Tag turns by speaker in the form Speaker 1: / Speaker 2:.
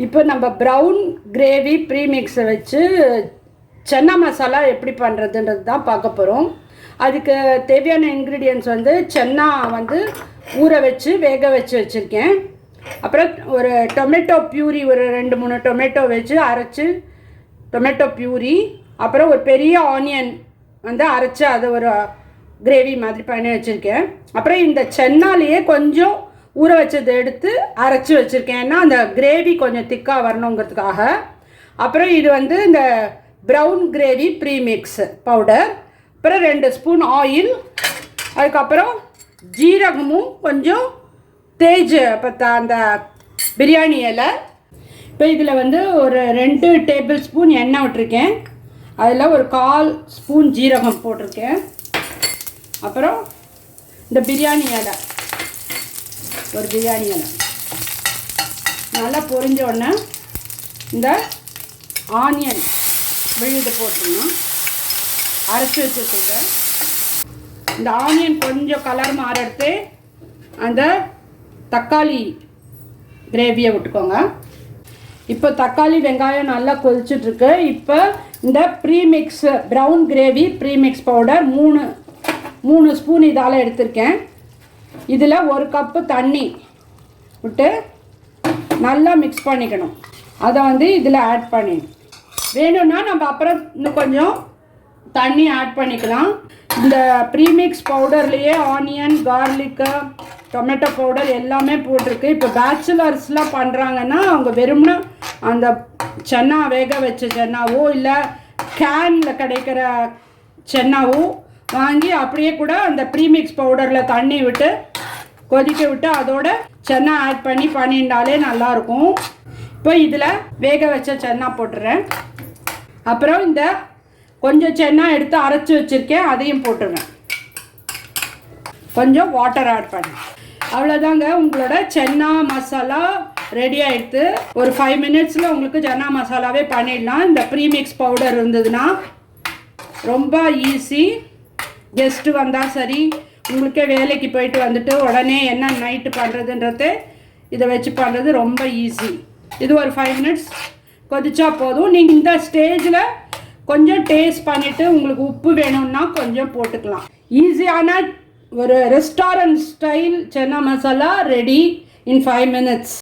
Speaker 1: இப்போ நம்ம brown gravy ப்ரீமிக்ஸை வச்சு சன்னா மசாலா எப்படி பண்ணுறதுன்றது தான் பார்க்க போகிறோம். அதுக்கு தேவையான இன்க்ரீடியன்ட்ஸ் வந்து சன்னா வந்து ஊற வச்சு வேக வச்சு வச்சுருக்கேன். அப்புறம் ஒரு டொமேட்டோ பியூரி, ஒரு 2-3 டொமேட்டோ வச்சு அரைச்சி டொமேட்டோ பியூரி, அப்புறம் ஒரு பெரிய ஆனியன் வந்து அரைச்சி அதை ஒரு கிரேவி மாதிரி பண்ணி வச்சுருக்கேன். அப்புறம் இந்த சென்னாலேயே கொஞ்சம் ஊற வச்சதை எடுத்து அரைச்சி வச்சுருக்கேன், ஏன்னா அந்த கிரேவி கொஞ்சம் திக்காக வரணுங்கிறதுக்காக. அப்புறம் இது வந்து இந்த ப்ரௌன் கிரேவி ப்ரீமிக்ஸ் பவுடர், அப்புறம் 2 ஸ்பூன் ஆயில், அதுக்கப்புறம் ஜீரகமும் கொஞ்சம் தேஜ் பத்தா அந்த பிரியாணி இலை. இப்போ இதில் வந்து ஒரு 2 டேபிள் ஸ்பூன் எண்ணெய் விட்டுருக்கேன். அதில் ஒரு 1/4 ஸ்பூன் ஜீரகம் போட்டிருக்கேன். அப்புறம் இந்த பிரியாணி இலை, ஒரு பிரியாணி இலை நல்லா பொரிஞ்ச உடனே இந்த ஆனியன் விழுது போட்டுருணும், அரைச்சி வச்சுருக்கோங்க. இந்த ஆனியன் கொஞ்சம் கலர் மாறடுத்து அந்த தக்காளி கிரேவியை விட்டுக்கோங்க. இப்போ தக்காளி வெங்காயம் நல்லா கொதிச்சுட்ருக்கு. இப்போ இந்த premix brown gravy premix powder 3 spoon இதால் எடுத்திருக்கேன். இதில் 1 கப்பு தண்ணி விட்டு நல்லா மிக்ஸ் பண்ணிக்கணும். அதை வந்து இதில் ஆட் பண்ணிடணும். வேணும்னா நம்ம அப்புறம் இன்னும் கொஞ்சம் தண்ணி ஆட் பண்ணிக்கலாம். இந்த ப்ரீமிக்ஸ் பவுடர்லேயே ஆனியன், கார்லிக்கு, டொமேட்டோ பவுடர் எல்லாமே போட்டிருக்கு. இப்போ பேச்சுலர்ஸ்லாம் பண்ணுறாங்கன்னா அவங்க வெறும்னா அந்த சன்னா வேக வச்ச சன்னாவோ இல்லை கேனில் கிடைக்கிற சன்னாவோ வாங்கி அப்படியே கூட அந்த ப்ரீமிக்ஸ் பவுடரில் தண்ணி விட்டு கொதிக்க விட்டு அதோட சன்னா ஆட் பண்ணி பண்ணிட்டாலே நல்லாயிருக்கும். இப்போ இதில் வேக வச்ச சன்னா போட்டுறேன். அப்புறம் இந்த கொஞ்சம் சன்னா எடுத்து அரைச்சி வச்சுருக்கேன், அதையும் போட்டுருவேன். கொஞ்சம் வாட்டர் ஆட் பண்ணி அவ்வளோதாங்க, உங்களோட சன்னா மசாலா ரெடி ஆகிடுது. ஒரு 5 மினிட்ஸில் உங்களுக்கு சன்னா மசாலாவே பண்ணிடலாம். இந்த ப்ரீமிக்ஸ் பவுடர் இருந்ததுன்னா ரொம்ப ஈஸி. கெஸ்ட்டு வந்தால் சரி, உங்களுக்கே வேலைக்கு போயிட்டு வந்துட்டு உடனே என்ன நைட்டு பண்ணுறதுன்றது இதை வச்சு பண்ணுறது ரொம்ப ஈஸி. இது ஒரு 5 மினிட்ஸ் கொதிச்சா போதும். நீங்கள் இந்த ஸ்டேஜில் கொஞ்சம் டேஸ்ட் பண்ணிவிட்டு உங்களுக்கு உப்பு வேணும்னா கொஞ்சம் போட்டுக்கலாம். ஈஸியான ஒரு restaurant style chana masala ready in 5 minutes.